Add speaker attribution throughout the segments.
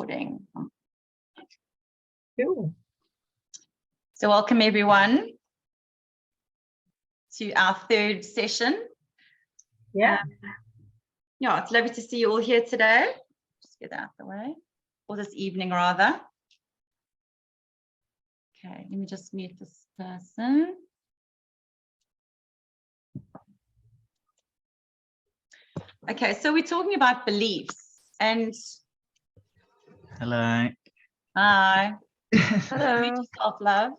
Speaker 1: recording.
Speaker 2: Cool.
Speaker 1: So welcome everyone to our third session.
Speaker 2: Yeah.
Speaker 1: Yeah, it's lovely to see you all here today. Just get that out the way, or this evening rather. Okay, let me just mute this person. Okay, so we're talking about beliefs and
Speaker 3: Hello.
Speaker 1: hi.
Speaker 2: Hello.
Speaker 1: Meet yourself, love.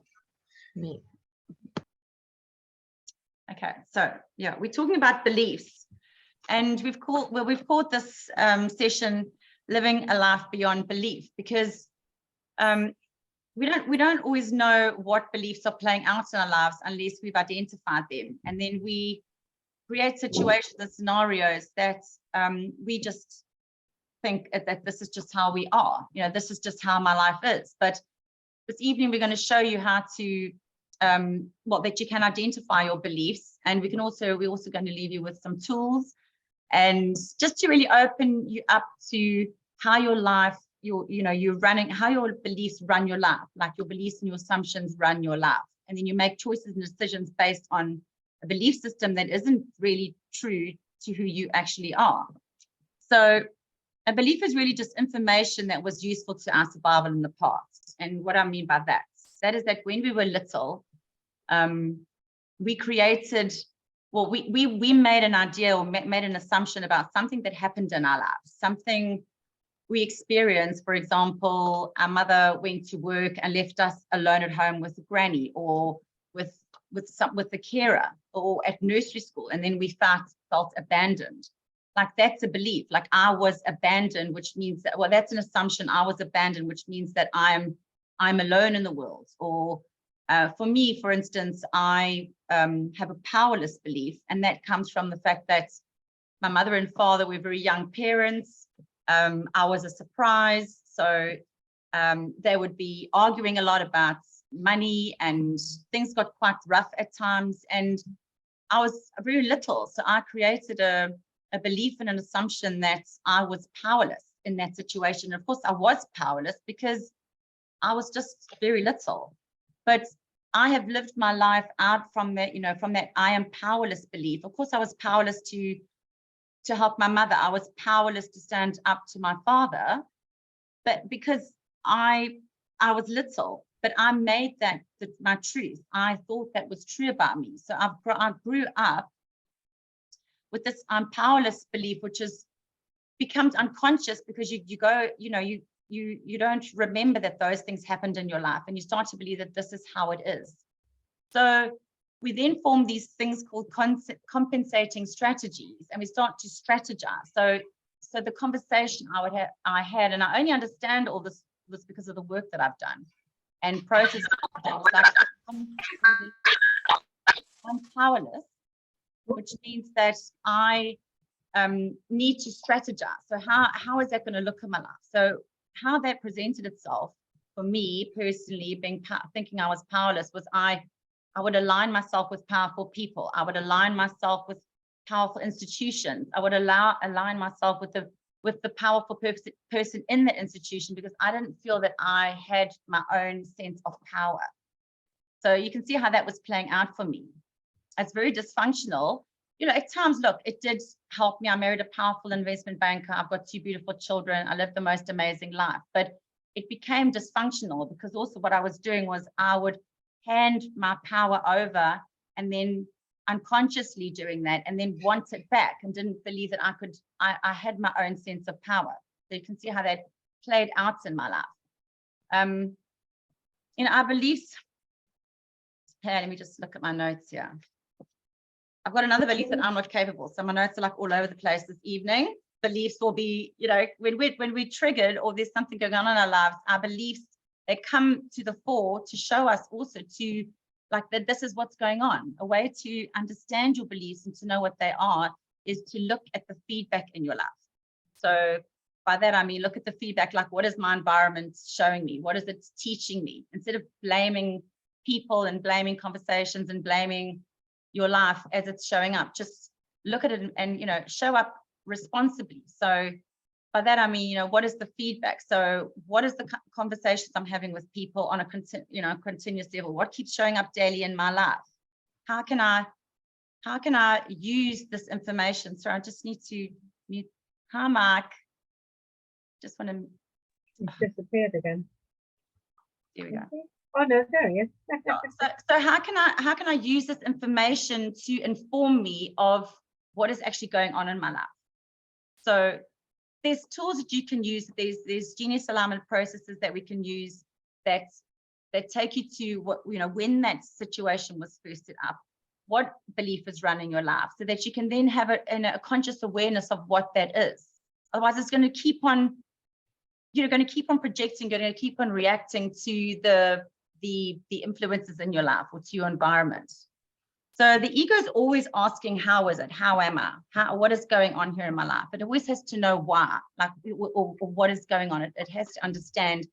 Speaker 2: Me.
Speaker 1: Okay, so yeah, we're talking about beliefs, and we've called this session "Living a Life Beyond Belief" because we don't always know what beliefs are playing out in our lives unless we've identified them, and then we create situations and scenarios that we just think that this is just how we are. You know, this is just how my life is. But this evening we're going to show you how to that you can identify your beliefs, and we're also going to leave you with some tools and just to really open you up to how your life, how your beliefs run your life, like your beliefs and your assumptions run your life, and then you make choices and decisions based on a belief system that isn't really true to who you actually are. So a belief is really just information that was useful to our survival in the past. And what I mean by that is that when we were little, we created, well, we made an idea or made an assumption about something that happened in our lives, something we experienced. For example, our mother went to work and left us alone at home with a granny, or with the carer, or at nursery school, and then we felt abandoned. Like that's a belief. Like I was abandoned, which means that, well, that's an assumption. I was abandoned, which means that I'm alone in the world. Or for me, for instance, I have a powerless belief, and that comes from the fact that my mother and father were very young parents. I was a surprise, so they would be arguing a lot about money, and things got quite rough at times, and I was very little, so I created a belief and an assumption that I was powerless in that situation. Of course I was powerless because I was just very little, but I have lived my life out from that, from that I am powerless belief. Of course I was powerless to help my mother. I was powerless to stand up to my father, but because I was little, but I made that my truth. I thought that was true about me. So I grew up with this I'm powerless belief, which becomes unconscious because you don't remember that those things happened in your life, and you start to believe that this is how it is. So we then form these things called compensating strategies, and we start to strategize. So the conversation I had, and I only understand all this was because of the work that I've done and process. Like, I'm powerless, which means that I need to strategize. So how is that going to look in my life? So how that presented itself for me personally, thinking I was powerless, was I would align myself with powerful people. I would align myself with powerful institutions. I would align myself with the powerful person in the institution, because I didn't feel that I had my own sense of power. So you can see how that was playing out for me. It's very dysfunctional. At times, look, it did help me. I married a powerful investment banker. I've got 2 beautiful children. I lived the most amazing life, but it became dysfunctional because also what I was doing was I would hand my power over and then unconsciously doing that, and then want it back, and didn't believe that I had my own sense of power. So you can see how that played out in my life. Our beliefs. Here, let me just look at my notes here. I've got another belief that I'm not capable. So my notes are like all over the place this evening. Beliefs will be, when we're triggered or there's something going on in our lives, our beliefs, they come to the fore to show us also to, like, that this is what's going on. A way to understand your beliefs and to know what they are is to look at the feedback in your life. So by that, I mean, look at the feedback, like what is my environment showing me? What is it teaching me? Instead of blaming people and blaming conversations and blaming your life as it's showing up, just look at it and show up responsibly. So by that I mean, what is the feedback? So what is the conversations I'm having with people on a continuous level? What keeps showing up daily in my life? How can I use this information? So I just need to mute. Hi, Mark. Just want to.
Speaker 2: It's disappeared again.
Speaker 1: There we go.
Speaker 2: Oh no, there he is.
Speaker 1: So how can I use this information to inform me of what is actually going on in my life? So there's tools that you can use. There's genius alignment processes that we can use that take you to what, when that situation was first set up, what belief is running your life, so that you can then have a conscious awareness of what that is. Otherwise, it's going to keep on, you're going to keep on projecting, you're going to keep on reacting to the influences in your life or to your environment. So the ego is always asking, how is it? How am I? What is going on here in my life? It always has to know why, or what is going on. It has to understand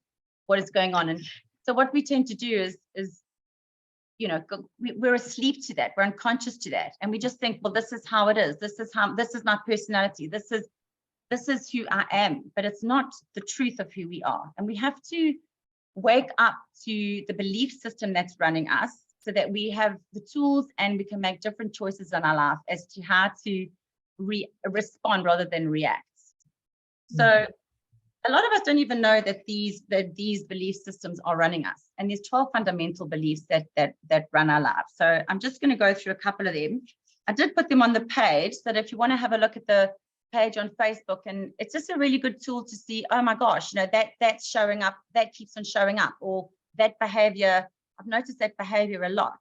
Speaker 1: what is going on. And so what we tend to do is we're asleep to that. We're unconscious to that. And we just think, well, this is how it is. This is my personality. This is who I am. But it's not the truth of who we are. And we have to wake up to the belief system that's running us, so that we have the tools and we can make different choices in our life as to how to respond rather than react. So a lot of us don't even know that these belief systems are running us. And there's 12 fundamental beliefs that run our lives. So I'm just going to go through a couple of them. I did put them on the page, so that if you want to have a look at the page on Facebook, and it's just a really good tool to see, oh my gosh, that's showing up, that keeps on showing up, or that behavior. I've noticed that behavior a lot,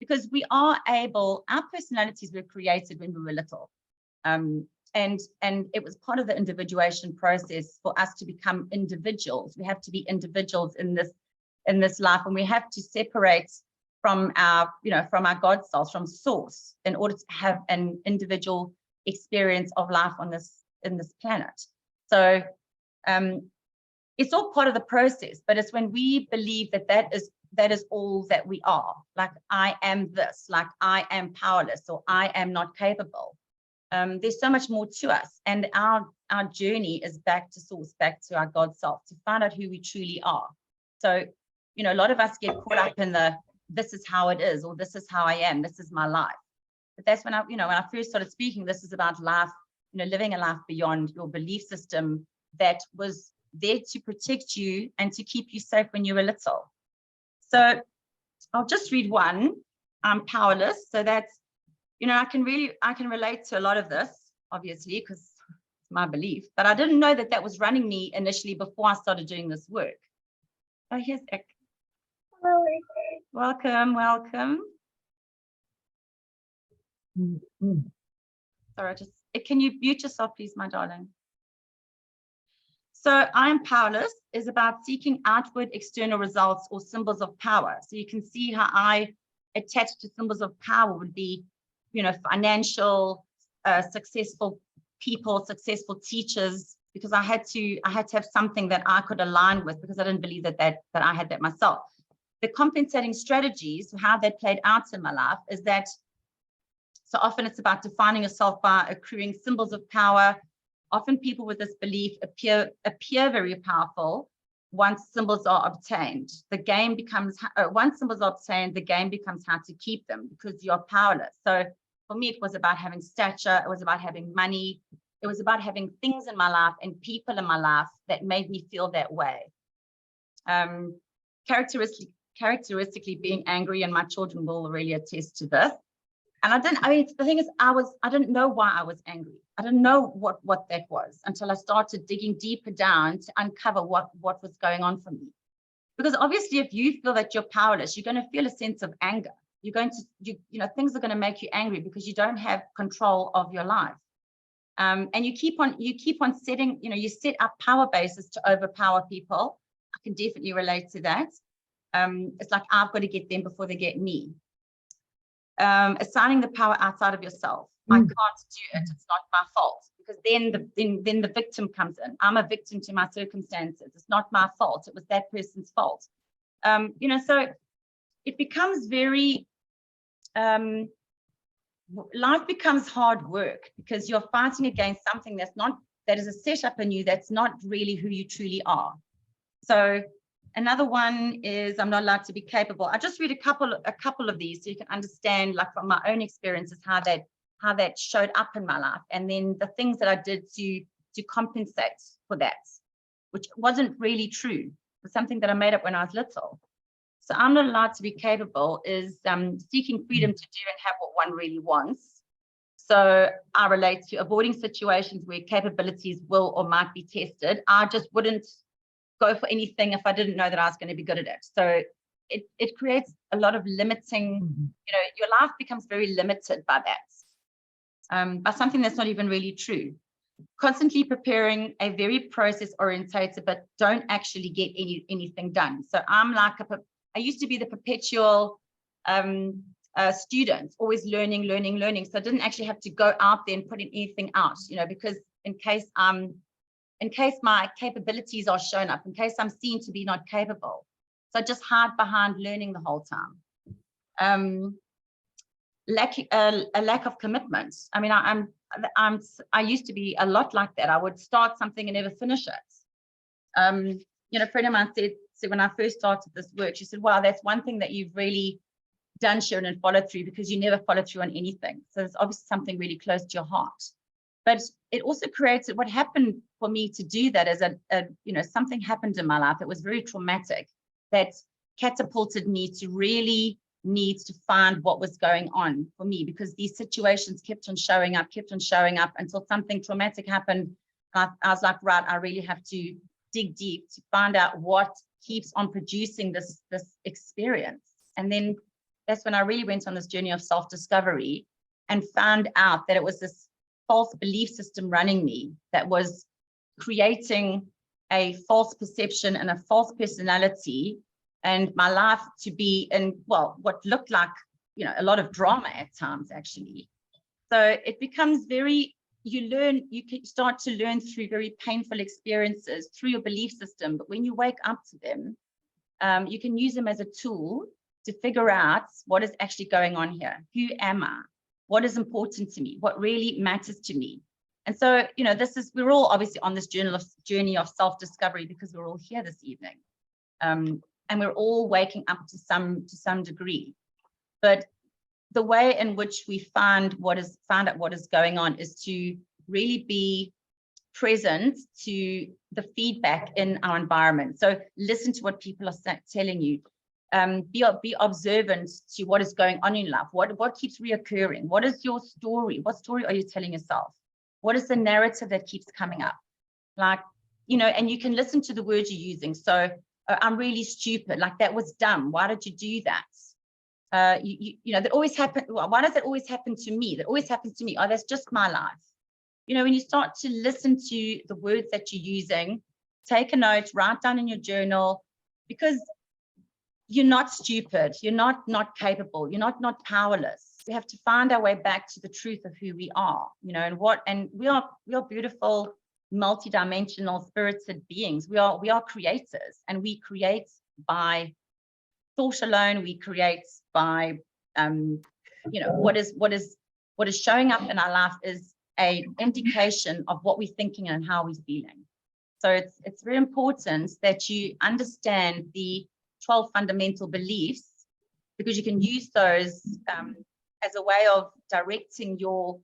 Speaker 1: because we are able, our personalities were created when we were little. And it was part of the individuation process for us to become individuals. We have to be individuals in this life, and we have to separate from our God selves, from source, in order to have an individual experience of life in this planet. So it's all part of the process, but it's when we believe that is all that we are. Like, I am this, like I am powerless, or I am not capable. There's so much more to us, and our journey is back to source, back to our God self, to find out who we truly are. So, a lot of us get caught up in this is how it is, or this is how I am, this is my life. But that's when when I first started speaking, this is about life, living a life beyond your belief system that was there to protect you and to keep you safe when you were little. So I'll just read one. I'm powerless. So that's, I can relate to a lot of this, obviously, because it's my belief. But I didn't know that was running me initially before I started doing this work. Oh, here's Ek.
Speaker 2: Hello.
Speaker 1: Welcome. Sorry, can you mute yourself, please, my darling? So I am powerless is about seeking outward external results or symbols of power. So you can see how I attach to symbols of power would be, financial, successful people, successful teachers, because I had to have something that I could align with, because I didn't believe that I had that myself. The compensating strategies, how that played out in my life, is that so often it's about defining yourself by accruing symbols of power. Often people with this belief appear very powerful once symbols are obtained. The game becomes, once symbols are obtained, the game becomes how to keep them, because you're powerless. So for me, it was about having stature. It was about having money. It was about having things in my life and people in my life that made me feel that way. Characteristically being angry, and my children will really attest to this. And the thing is, I didn't know why I was angry. I didn't know what that was until I started digging deeper down to uncover what was going on for me. Because obviously, if you feel that you're powerless, you're going to feel a sense of anger. You're going to, things are going to make you angry because you don't have control of your life. And you keep on setting, you set up power bases to overpower people. I can definitely relate to that. It's like, I've got to get them before they get me. Assigning the power outside of yourself. I can't do it. It's not my fault, because then the victim comes in. I'm a victim to my circumstances. It's not my fault. It was that person's fault. So it becomes very, life becomes hard work, because you're fighting against something that's not that is a setup in you that's not really who you truly are. So another one is I'm not allowed to be capable. I just read a couple of these so you can understand, like from my own experiences, how that showed up in my life, and then the things that I did to compensate for that, which wasn't really true. It was something that I made up when I was little. So I'm not allowed to be capable is seeking freedom to do and have what one really wants. So I relate to avoiding situations where capabilities will or might be tested. I just wouldn't go for anything if I didn't know that I was going to be good at it. So it creates a lot of limiting, your life becomes very limited by that, by something that's not even really true. Constantly preparing, a very process orientated, but don't actually get anything done. So I'm like I used to be the perpetual student, always learning. So I didn't actually have to go out there and put anything out, because in case my capabilities are shown up, in case I'm seen to be not capable. So I just hide behind learning the whole time. A lack of commitment. I mean, I used to be a lot like that. I would start something and never finish it. A friend of mine said when I first started this work, she said, "Wow, that's one thing that you've really done, Sharon, and followed through, because you never follow through on anything." So it's obviously something really close to your heart. But it also creates what happened for me to do that as something happened in my life that was very traumatic, that catapulted me to really need to find what was going on for me, because these situations kept on showing up until something traumatic happened. I was like, right, I really have to dig deep to find out what keeps on producing this experience. And then that's when I really went on this journey of self-discovery and found out that it was this false belief system running me that was creating a false perception and a false personality, and my life to be in, well, what looked like, a lot of drama at times, actually. So it becomes you can start to learn through very painful experiences, through your belief system. But when you wake up to them, you can use them as a tool to figure out what is actually going on here. Who am I? What is important to me? What really matters to me? And so, we're all obviously on this journey of self-discovery, because we're all here this evening. And we're all waking up to some degree. But the way in which we find out what is going on is to really be present to the feedback in our environment. So listen to what people are telling you. Be observant to what is going on in life. What keeps reoccurring? What is your story? What story are you telling yourself? What is the narrative that keeps coming up? Like, and you can listen to the words you're using. So I'm really stupid. Like, that was dumb. Why did you do that? That always happens. Why does that always happen to me? That always happens to me. Oh, that's just my life. When you start to listen to the words that you're using, take a note, write down in your journal, because you're not stupid. You're not capable. You're not powerless. We have to find our way back to the truth of who we are, and we are beautiful, multidimensional, spirited beings. We are creators, and we create by thought alone. We create by, what is showing up in our life is an indication of what we're thinking and how we're feeling. So it's very important that you understand the 12 fundamental beliefs, because you can use those as a way of directing your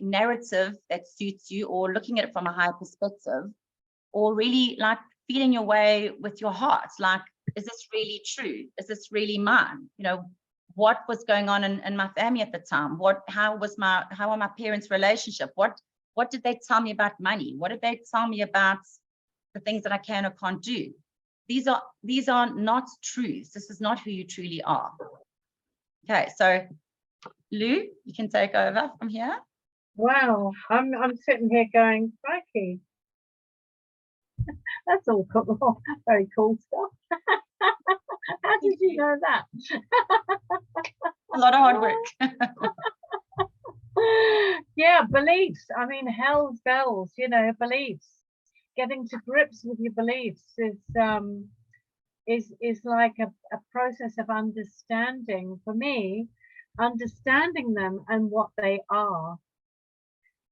Speaker 1: narrative that suits you, or looking at it from a higher perspective, or really like feeling your way with your heart. Like, is this really true? Is this really mine? What was going on in my family at the time? How were my parents' relationship? What did they tell me about money? What did they tell me about the things that I can or can't do? These are not truths. This is not who you truly are. Okay, so Lou, you can take over from here.
Speaker 2: Wow, I'm sitting here going, crikey. That's all cool, very cool stuff. How did you know that?
Speaker 1: A lot of hard work.
Speaker 2: Yeah, beliefs. I mean, hell's bells, beliefs. Getting to grips with your beliefs is like a process of understanding, for me, understanding them and what they are,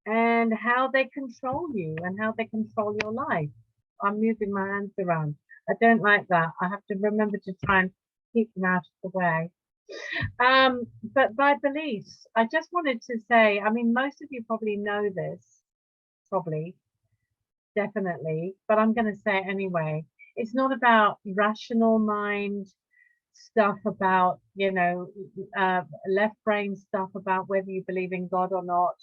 Speaker 2: and how they control you and how they control your life. I'm moving my hands around. I don't like that. I have to remember to try and keep them out of the way. But by beliefs, I just wanted to say, I mean, most of you probably know this, probably, definitely, but I'm going to say it anyway. It's not about rational mind stuff about, you know, left brain stuff about whether you believe in God or not,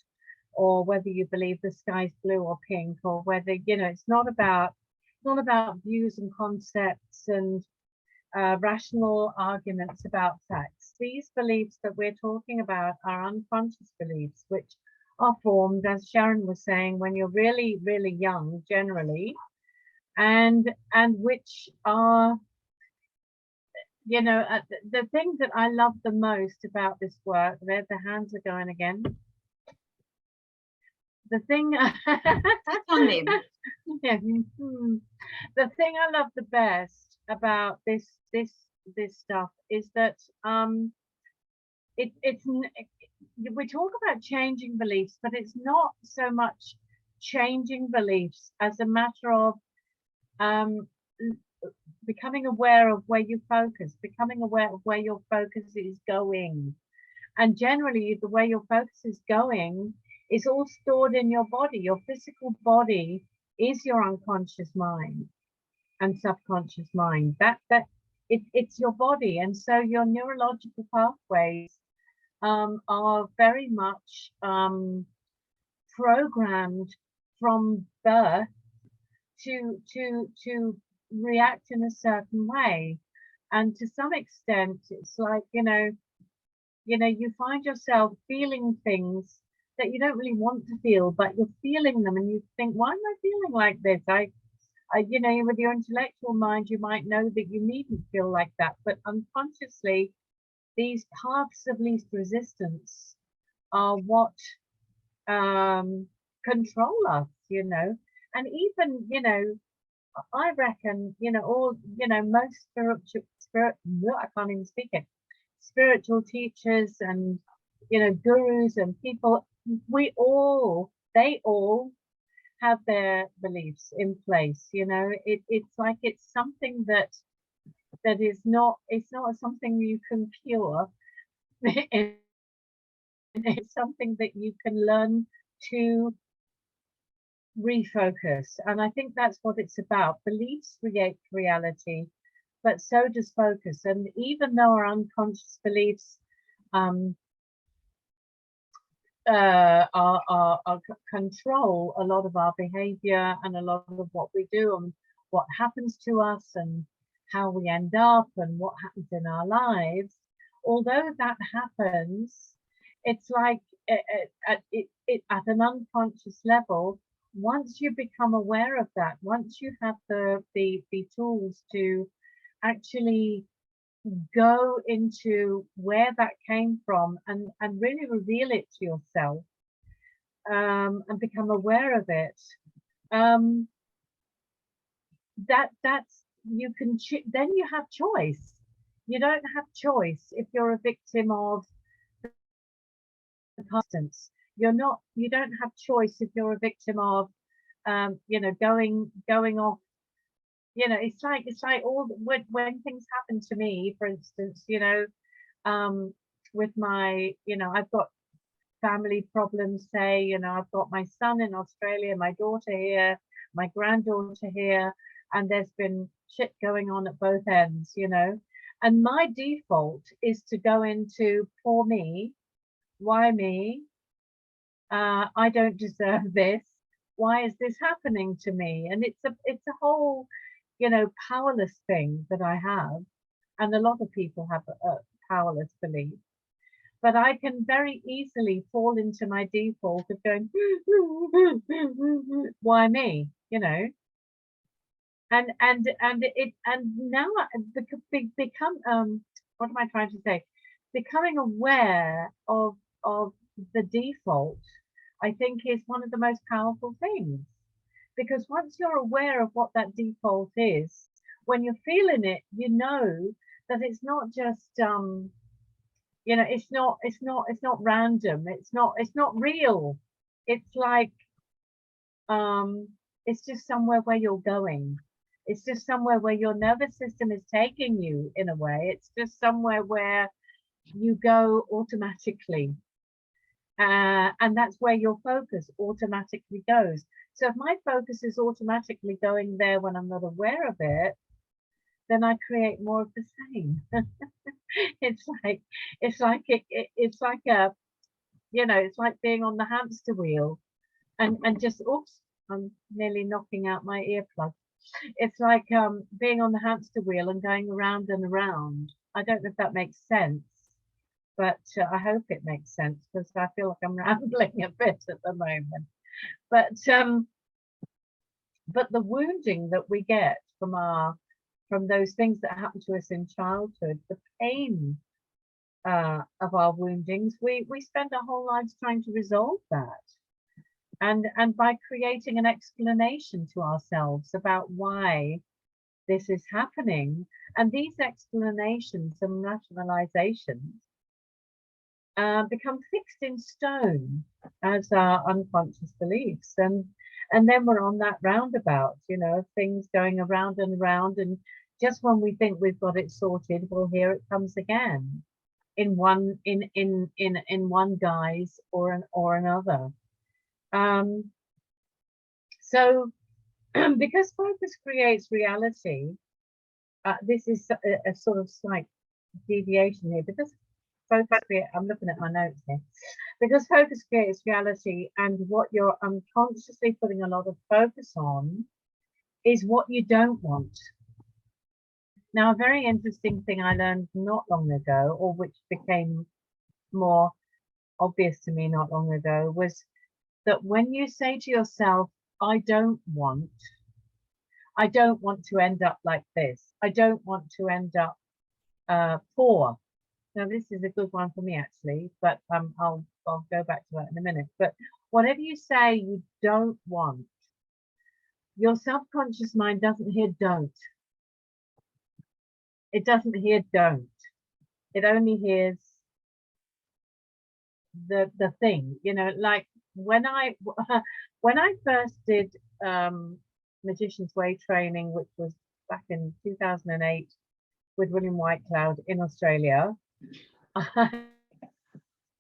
Speaker 2: or whether you believe the sky's blue or pink, or whether, you know, it's not about views and concepts and rational arguments about facts. These beliefs that we're talking about are unconscious beliefs, which are formed, as Sharon was saying, when you're really, really young, generally, and which are, you know, the thing that I love the most about this work, there the hands are going again. The thing
Speaker 1: On them.
Speaker 2: yeah, the thing I love the best about this stuff is that we talk about changing beliefs, but it's not so much changing beliefs as a matter of becoming aware of where you focus, becoming aware of where your focus is going. And generally, the way your focus is going is all stored in your body. Your physical body is your unconscious mind and subconscious mind. It's your body, and so your neurological pathways are very much programmed from birth to react in a certain way. And to some extent, it's like, you find yourself feeling things that you don't really want to feel, but you're feeling them, and you think, why am I feeling like this? With your intellectual mind, you might know that you needn't feel like that, but unconsciously, these paths of least resistance are what control us, and even, I reckon, most I can't even speak it, spiritual teachers and, gurus and people, they all have their beliefs in place. It's like it's something that is not, it's not something you can cure. It's something that you can learn to refocus. And I think that's what it's about. Beliefs create reality, but so does focus. And even though our unconscious beliefs control a lot of our behavior and a lot of what we do and what happens to us and how we end up and what happens in our lives, although that happens, it's like at an unconscious level. Once you become aware of that, once you have the tools to actually go into where that came from and really reveal it to yourself, and become aware of it, that's you can then you have choice. You don't have choice if you're a victim of the constants. You don't have choice if you're a victim of going off. It's like all when things happen to me, for instance, with my, I've got family problems, say, I've got my son in Australia, my daughter here, my granddaughter here, and there's been shit going on at both ends, and my default is to go into poor me, why me? I don't deserve this. Why is this happening to me? And it's a whole, powerless thing that I have, and a lot of people have a powerless belief. But I can very easily fall into my default of going, why me? And now I become what am I trying to say? Becoming aware of the default, I think, is one of the most powerful things. Because once you're aware of what that default is, when you're feeling it, you know that it's not just it's not random, it's not real. it's like, it's just somewhere where you're going. It's just somewhere where your nervous system is taking you in a way. It's just somewhere where you go automatically. And that's where your focus automatically goes. So if my focus is automatically going there when I'm not aware of it, then I create more of the same. It's like it's like a, you know, it's like being on the hamster wheel and just, oops, I'm nearly knocking out my earplug. It's like being on the hamster wheel and going around and around. I don't know if that makes sense, but I hope it makes sense, because I feel like I'm rambling a bit at the moment. But the wounding that we get from those things that happen to us in childhood, the pain of our woundings, we spend our whole lives trying to resolve that. And by creating an explanation to ourselves about why this is happening, and these explanations and rationalizations become fixed in stone as our unconscious beliefs, and then we're on that roundabout, you know, of things going around and around, and just when we think we've got it sorted, well, here it comes again, in one guise or another. So because focus creates reality, this is a sort of slight deviation here, because I'm looking at my notes here, because focus creates reality, and what you're unconsciously putting a lot of focus on is what you don't want. Now, a very interesting thing I learned not long ago, or which became more obvious to me not long ago, was that when you say to yourself, I don't want to end up like this, I don't want to end up poor. Now, this is a good one for me, actually, but I'll go back to that in a minute. But whatever you say you don't want, your subconscious mind doesn't hear don't. It doesn't hear don't. It only hears the thing, you know, like when I first did Magician's Way training, which was back in 2008 with William Whitecloud in Australia.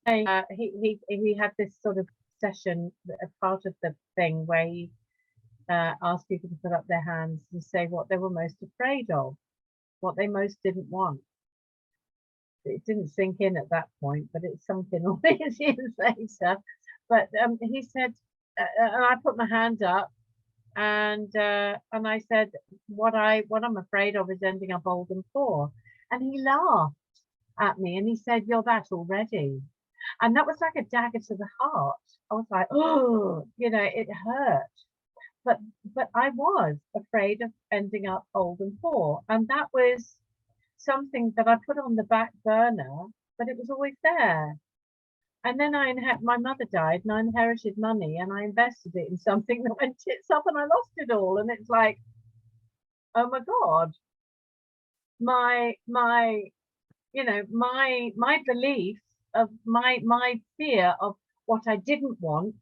Speaker 2: He had this sort of session, a part of the thing where he asked people to put up their hands and say what they were most afraid of, what they most didn't want. It didn't sink in at that point, but it sunk in all these years later. But he said, and I put my hand up, and I said, what I'm afraid of is ending up old and poor. And he laughed at me and he said, you're that already. And that was like a dagger to the heart. I was like, oh, you know, it hurt. But I was afraid of ending up old and poor. And that was something that I put on the back burner, but it was always there. And then my mother died, and I inherited money, and I invested it in something that went tits up, and I lost it all. And it's like, oh my God, my you know, my belief of my fear of what I didn't want.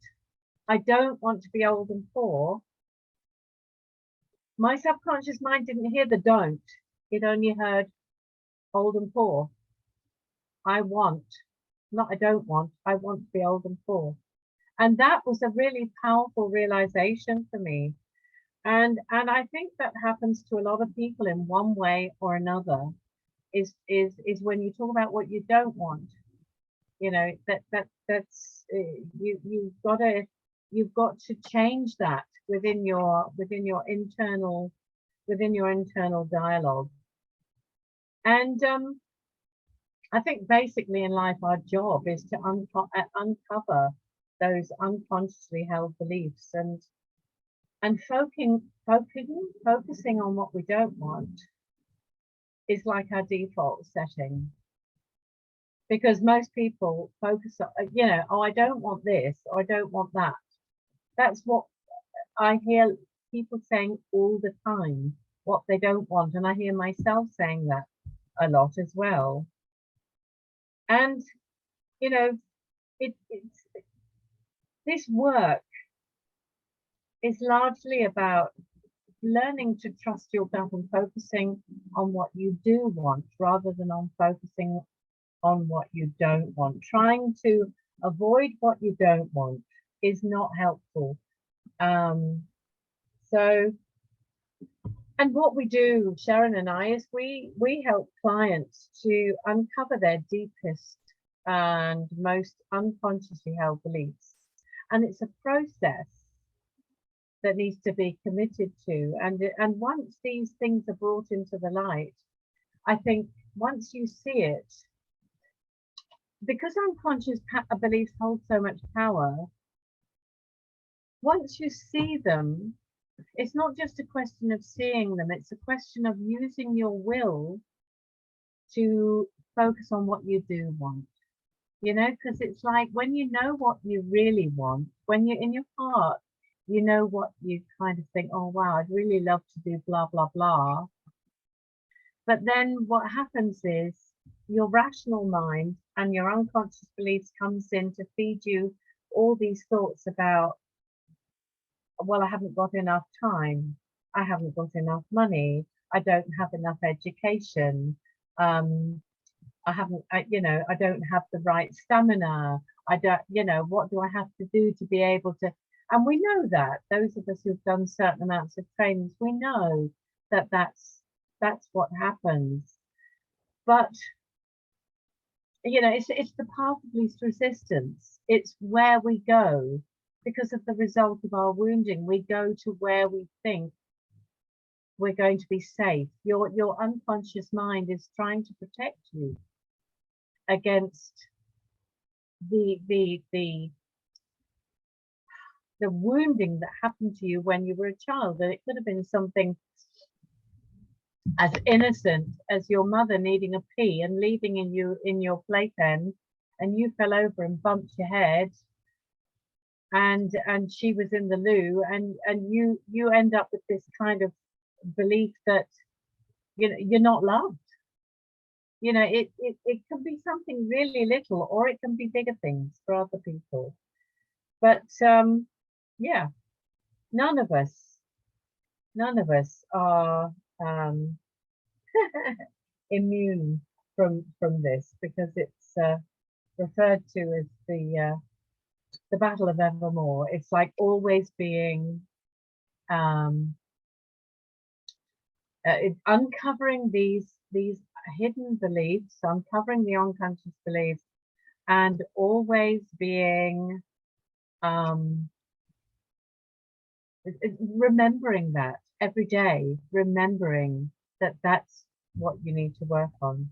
Speaker 2: I don't want to be old and poor. My subconscious mind didn't hear the don't. It only heard old and poor. I want, not I don't want, I want to be old and poor. And that was a really powerful realization for me. And I think that happens to a lot of people in one way or another, is when you talk about what you don't want. You know, that's you've got to change that within your internal dialogue. And I think basically in life, our job is to uncover those unconsciously held beliefs, and focusing on what we don't want is like our default setting. Because most people focus on, you know, oh, I don't want this, or I don't want that. That's what I hear people saying all the time, what they don't want. And I hear myself saying that a lot as well. And, you know, this work is largely about learning to trust your gut and focusing on what you do want rather than on focusing on what you don't want. Trying to avoid what you don't want is not helpful. And what we do, Sharon and I, is we help clients to uncover their deepest and most unconsciously held beliefs. And it's a process that needs to be committed to. And once these things are brought into the light, I think once you see it, because unconscious beliefs hold so much power, once you see them, it's not just a question of seeing them, it's a question of using your will to focus on what you do want. You know, because it's like when you know what you really want, when you're in your heart, you know what you kind of think, oh wow, I'd really love to do blah, blah, blah. But then what happens is your rational mind and your unconscious beliefs comes in to feed you all these thoughts about, well, I haven't got enough time, I haven't got enough money, I don't have enough education, I haven't, you know, I don't have the right stamina, I don't, you know, what do I have to do to be able to, and we know that, those of us who've done certain amounts of trainings, we know that that's what happens. But, you know, it's the path of least resistance. It's where we go because of the result of our wounding. We go to where we think we're going to be safe. Your unconscious mind is trying to protect you against the wounding that happened to you when you were a child. And it could have been something as innocent as your mother needing a pee and leaving in your playpen, and you fell over and bumped your head, and she was in the loo, and you end up with this kind of belief that, you know, you're not loved. You know, it can be something really little, or it can be bigger things for other people. But yeah, none of us are immune from this, because it's referred to as the battle of evermore. It's like always being uncovering these hidden beliefs, uncovering the unconscious beliefs, and always being remembering that every day, remembering that that's what you need to work on.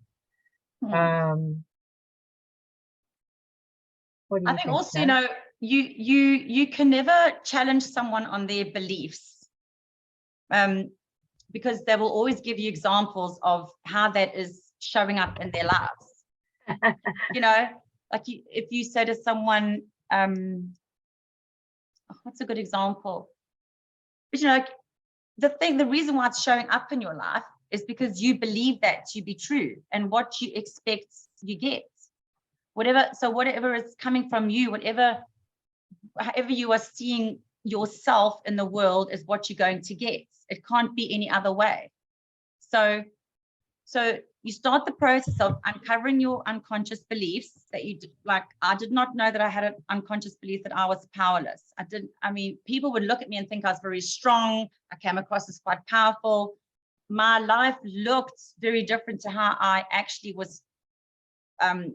Speaker 2: What do you
Speaker 1: I think also,
Speaker 2: Jen?
Speaker 1: you know, you can never challenge someone on their beliefs, because they will always give you examples of how that is showing up in their lives. You know, like if you say to someone, what's a good example? But you know, like the reason why it's showing up in your life is because you believe that to be true, and what you expect you get. Whatever is coming from you, however you are seeing yourself in the world is what you're going to get. It can't be any other way. So you start the process of uncovering your unconscious beliefs that I did not know that I had an unconscious belief that I was powerless. People would look at me and think I was very strong. I came across as quite powerful. My life looked very different to how I actually was,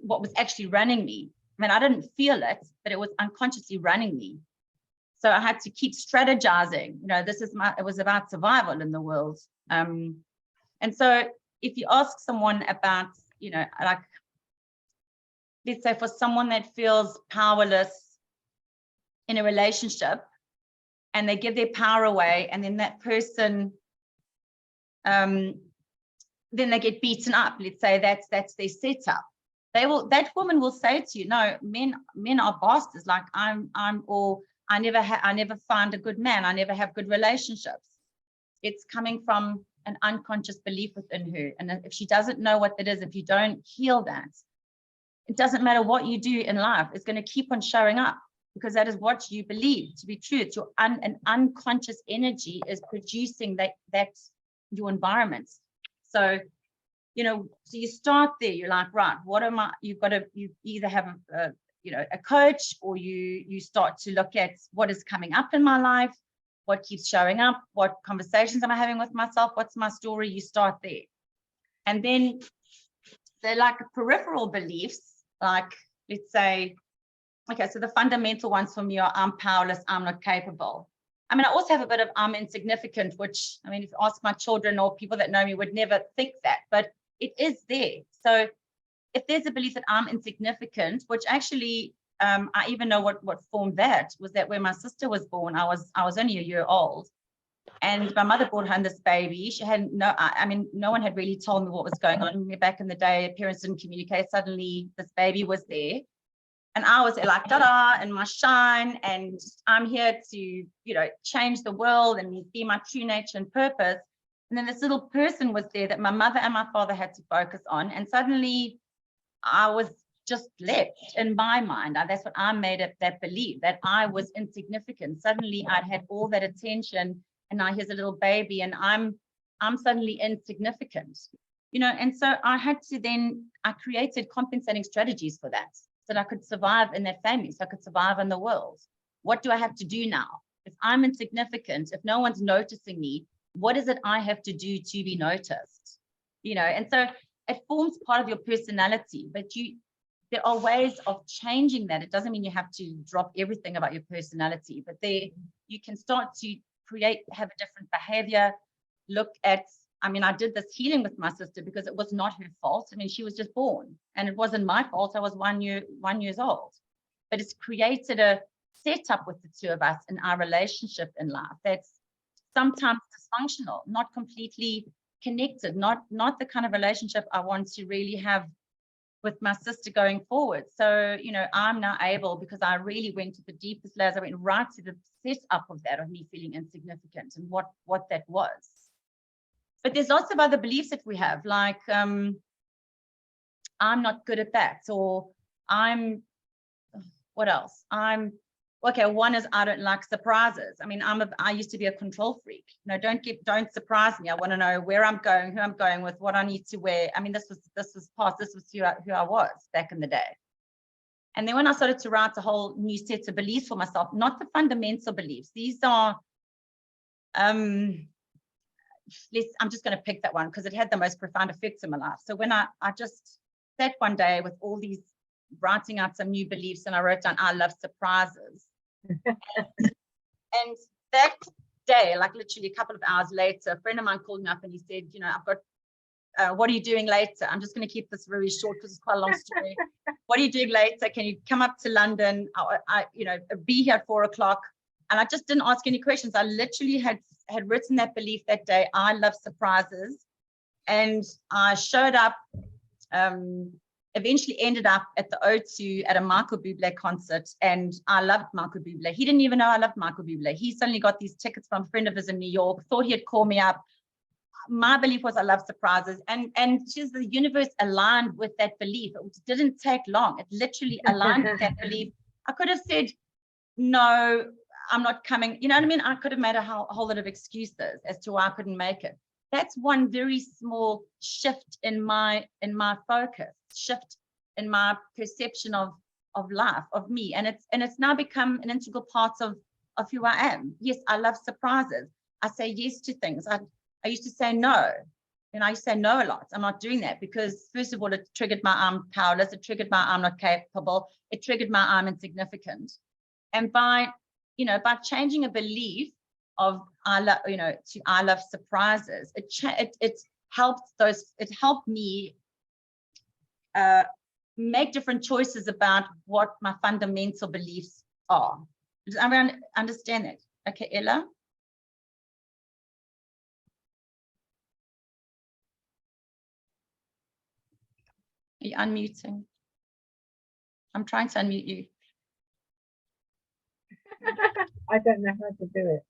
Speaker 1: what was actually running me. I mean, I didn't feel it, but it was unconsciously running me. So I had to keep strategizing. You know, it was about survival in the world. And so if you ask someone about, you know, like, let's say for someone that feels powerless in a relationship and they give their power away, and then that person, then they get beaten up. Let's say that's their setup. That woman will say to you, no, men are bastards. Like I never find a good man. I never have good relationships. It's coming from an unconscious belief within her. And if she doesn't know what that is, if you don't heal that, it doesn't matter what you do in life, it's going to keep on showing up. because that is what you believe to be true. It's your an unconscious energy is producing that's your environment. So, you know, so you start there, you're like, right, what am I, you either have a coach, or you start to look at what is coming up in my life, what keeps showing up, what conversations am I having with myself, what's my story. You start there. And then they're like peripheral beliefs, like, let's say, okay, so the fundamental ones for me are I'm powerless, I'm not capable. I mean, I also have a bit of I'm insignificant, which, I mean, if you ask my children or people that know me would never think that, but it is there. So if there's a belief that I'm insignificant, which actually, I even know what formed that, was that when my sister was born, I was only a year old. And my mother brought home this baby. She had no one had really told me what was going on. Back in the day, parents didn't communicate. Suddenly this baby was there. And I was like, ta-da, in my shine. And I'm here to, change the world and be my true nature and purpose. And then this little person was there that my mother and my father had to focus on. And suddenly I was just left in my mind. That's what I made up that belief, that I was insignificant. Suddenly I'd had all that attention, and now here's a little baby, and I'm suddenly insignificant, and so I created compensating strategies for that, so that I could survive in that family, so I could survive in the world. What do I have to do now? If I'm insignificant, if no one's noticing me, what is it I have to do to be noticed? And so it forms part of your personality, but there are ways of changing that. It doesn't mean you have to drop everything about your personality, but you can start to have a different behavior. Look at, I did this healing with my sister because it was not her fault. She was just born, and it wasn't my fault. I was 1 year old, but it's created a setup with the two of us in our relationship in life that's sometimes dysfunctional, not completely connected, not the kind of relationship I want to really have with my sister going forward. So, I'm now able, because I really went to the deepest layers. I went right to the setup of that, of me feeling insignificant and what that was. But there's lots of other beliefs that we have, like I'm not good at that, or what else? One is I don't like surprises. I used to be a control freak. Don't surprise me. I want to know where I'm going, who I'm going with, what I need to wear. This was who I was back in the day. And then when I started to write a whole new set of beliefs for myself, not the fundamental beliefs. These are, I'm just going to pick that one because it had the most profound effects in my life. So when I just sat one day with all these, writing out some new beliefs, and I wrote down, I love surprises. and that day, like literally a couple of hours later, a friend of mine called me up and he said, I've got, what are you doing later? I'm just going to keep this very short because it's quite a long story. What are you doing later? Can you come up to London? Be here at 4:00. And I just didn't ask any questions. I literally had written that belief that day. I love surprises. And I showed up, eventually ended up at the O2 at a Michael Bublé concert. And I loved Michael Bublé. He didn't even know I loved Michael Bublé. He suddenly got these tickets from a friend of his in New York, thought he'd call me up. My belief was I love surprises. And just the universe aligned with that belief. It didn't take long. It literally aligned with that belief. I could have said, no, I'm not coming. You know what I mean? I could have made a whole lot of excuses as to why I couldn't make it. That's one very small shift in my focus, shift in my perception of life, of me. And it's now become an integral part of who I am. Yes, I love surprises. I say yes to things. I used to say no. And I used to say no a lot. I'm not doing that because, first of all, it triggered my I'm powerless. It triggered my I'm not capable. It triggered my I'm insignificant. And by changing a belief of I love surprises, it helped me make different choices about what my fundamental beliefs are. Does everyone understand that? Okay, Ella? Are you unmuting? I'm trying to unmute you.
Speaker 2: I don't know how to do it.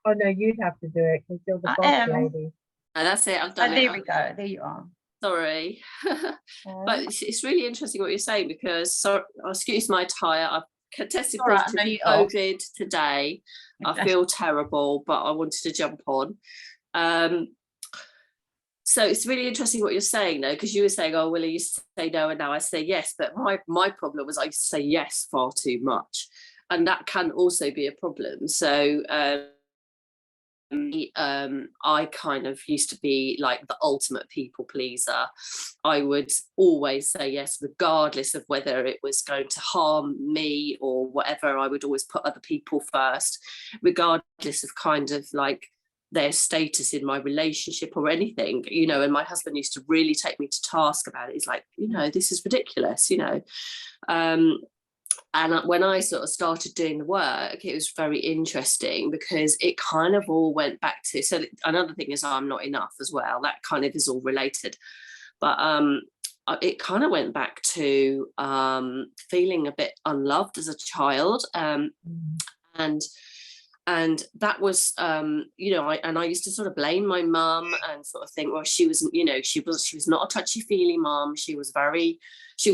Speaker 2: Oh no, you'd have to do it because you're the boss lady.
Speaker 3: Oh, that's it. I've done it.
Speaker 1: There we go. There you are.
Speaker 3: Sorry. But it's really interesting what you're saying, because, so excuse my attire, I've tested
Speaker 1: All right,
Speaker 3: positive
Speaker 1: no,
Speaker 3: for
Speaker 1: you are.
Speaker 3: COVID today.
Speaker 1: Okay.
Speaker 3: I feel terrible, but I wanted to jump on. So it's really interesting what you're saying, though, because you were saying, oh, well, I used to say no and now I say yes. But my problem was I used to say yes far too much. And that can also be a problem. So I kind of used to be like the ultimate people pleaser. I would always say yes, regardless of whether it was going to harm me or whatever. I would always put other people first, regardless of kind of like their status in my relationship or anything, you know. And my husband used to really take me to task about it. He's like, you know, this is ridiculous, you know. And when I sort of started doing the work, it was very interesting, because it kind of all went back to, so another thing is I'm not enough as well. That kind of is all related. But it kind of went back to feeling a bit unloved as a child. And that was, you know, I used to sort of blame my mum and sort of think, well, she was, you know, she was not a touchy-feely mum. She was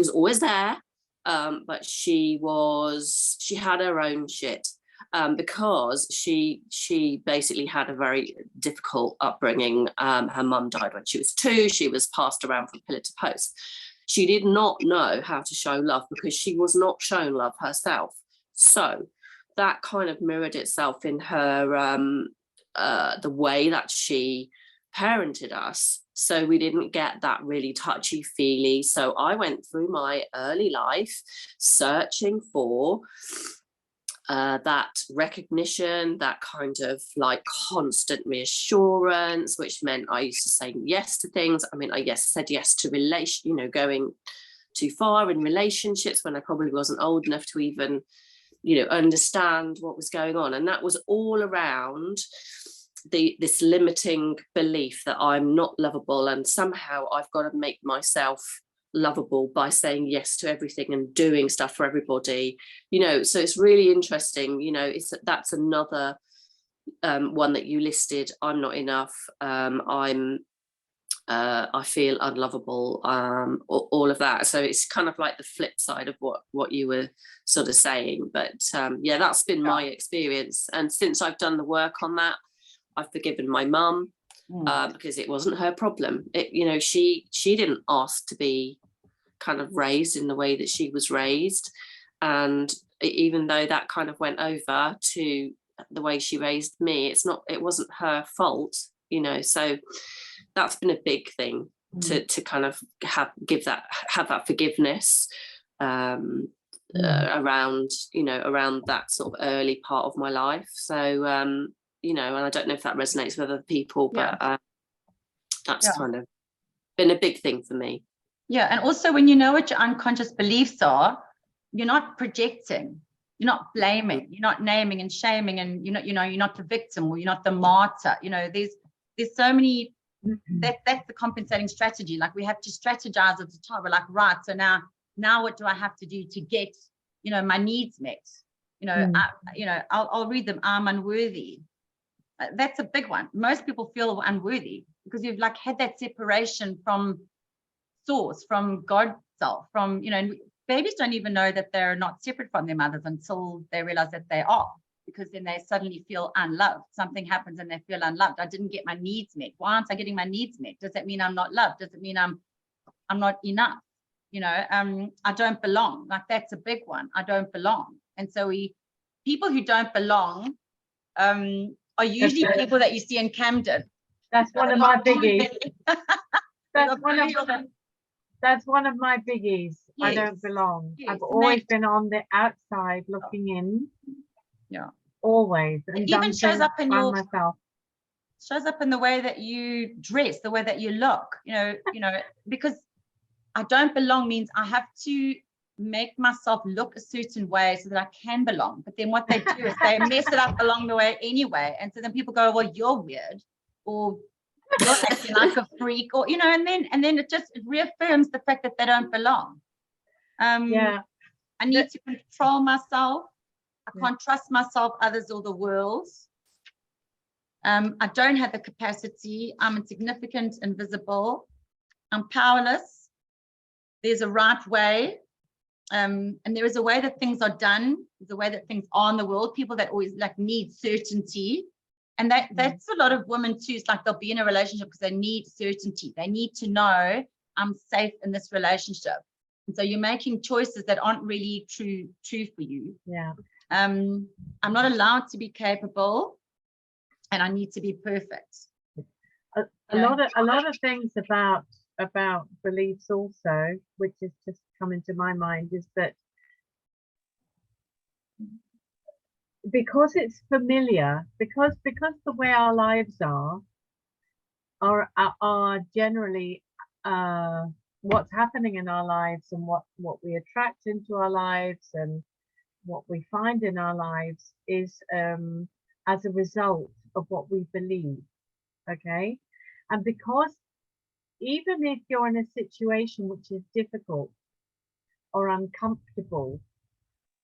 Speaker 3: always there. But she had her own shit, because she basically had a very difficult upbringing. Her mum died when she was 2. She was passed around from pillar to post. She did not know how to show love because she was not shown love herself. So that kind of mirrored itself in her, the way that she parented us. So we didn't get that really touchy-feely. So I went through my early life searching for that recognition, that kind of like constant reassurance, which meant I used to say yes to things. I mean, I said yes to relation, you know, going too far in relationships when I probably wasn't old enough to even, you know, understand what was going on. And that was all around this limiting belief that I'm not lovable, and somehow I've got to make myself lovable by saying yes to everything and doing stuff for everybody, you know. So it's really interesting, you know. That's another one that you listed. I'm not enough. I feel unlovable, all of that. So it's kind of like the flip side of what you were sort of saying. But yeah, that's been my experience. And since I've done the work on that, I've forgiven my mum, because it wasn't her problem. You know, she didn't ask to be kind of raised in the way that she was raised. And even though that kind of went over to the way she raised me, it wasn't her fault, you know. So that's been a big thing to kind of have that forgiveness around, you know, around that sort of early part of my life. So you know, and I don't know if that resonates with other people, but that's kind of been a big thing for me.
Speaker 1: Yeah, and also when you know what your unconscious beliefs are, you're not projecting, you're not blaming, you're not naming and shaming, and you're not the victim, or you're not the martyr. You know, there's so many. That's the compensating strategy. Like, we have to strategize at the time. We're like, right, so now what do I have to do to get, you know, my needs met? You know, I'll read them. I'm unworthy. That's a big one. Most people feel unworthy because you've like had that separation from source, from God self, from, you know, babies don't even know that they're not separate from their mothers until they realize that they are, because then they suddenly feel unloved. Something happens and they feel unloved. I didn't get my needs met. Why aren't I getting my needs met? Does that mean I'm not loved? Does it mean I'm not enough? You know, I don't belong. Like, that's a big one. I don't belong. And so people who don't belong are usually people that you see in Camden.
Speaker 2: That's one of my biggies. That's one of my biggies. Yes. I don't belong. Yes. I've always been on the outside looking in.
Speaker 1: Yeah.
Speaker 2: Always. And
Speaker 1: it even shows up in
Speaker 2: myself.
Speaker 1: Shows up in the way that you dress, the way that you look. You know, because I don't belong means I have to make myself look a certain way so that I can belong. But then what they do is they mess it up along the way anyway. And so then people go, well, you're weird, or you're acting like a freak, or, you know, and then it reaffirms the fact that they don't belong. I need to control myself. I can't trust myself, others, or the world. I don't have the capacity. I'm insignificant, invisible. I'm powerless. There's a right way. And there is a way that things are done. There's a way that things are in the world. People that always like need certainty. And that's a lot of women too. It's like they'll be in a relationship because they need certainty. They need to know I'm safe in this relationship. And so you're making choices that aren't really true for you.
Speaker 2: Yeah.
Speaker 1: I'm not allowed to be capable, and I need to be perfect.
Speaker 2: A lot of things about beliefs also, which is just coming to my mind, is that because it's familiar, because the way our lives are generally what's happening in our lives, and what we attract into our lives, and what we find in our lives is as a result of what we believe. Okay, and because even if you're in a situation which is difficult or uncomfortable,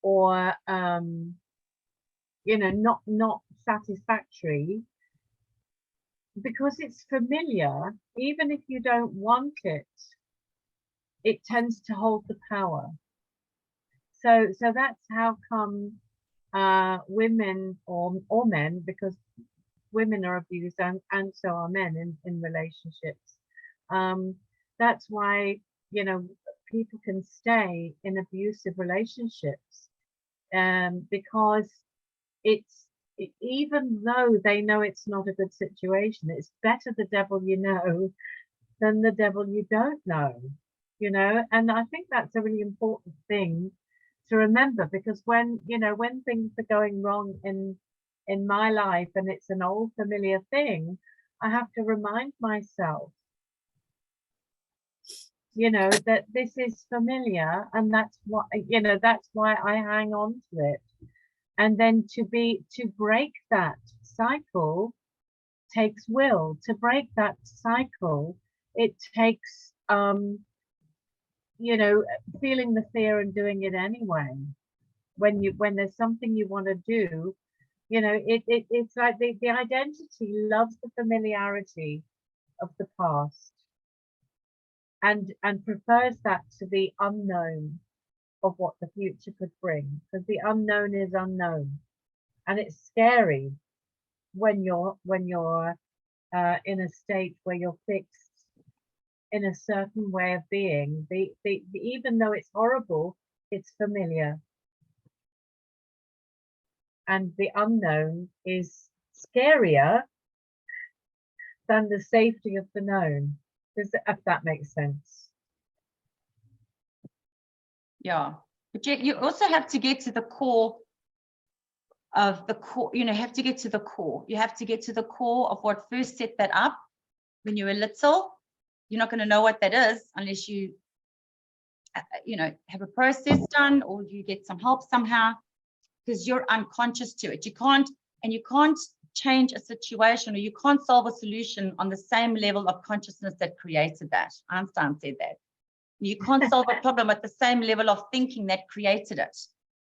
Speaker 2: or you know, not satisfactory, because it's familiar, even if you don't want it, it tends to hold the power. So that's how come women or men, because women are abused and so are men in relationships. That's why, you know, people can stay in abusive relationships, because even though they know it's not a good situation, it's better the devil you know than the devil you don't know, you know. And I think that's a really important thing to remember, because when, you know, when things are going wrong in my life and it's an old familiar thing, I have to remind myself, you know, that this is familiar, and that's what, you know, that's why I hang on to it. And then to break that cycle takes will. To break that cycle, it takes you know, feeling the fear and doing it anyway. When there's something you want to do, you know, it's like the identity loves the familiarity of the past, and prefers that to the unknown of what the future could bring, because the unknown is unknown, and it's scary when you're in a state where you're fixed in a certain way of being. Even though it's horrible, it's familiar, and the unknown is scarier than the safety of the known. If that makes sense.
Speaker 1: Yeah, but you also have to get to the core of the core. You know, have to get to the core. You have to get to the core of what first set that up when you were little. You're not going to know what that is unless you, you know, have a process done, or you get some help somehow, because you're unconscious to it. You can't change a situation, or you can't solve a solution on the same level of consciousness that created that. Einstein said that. You can't solve a problem at the same level of thinking that created it.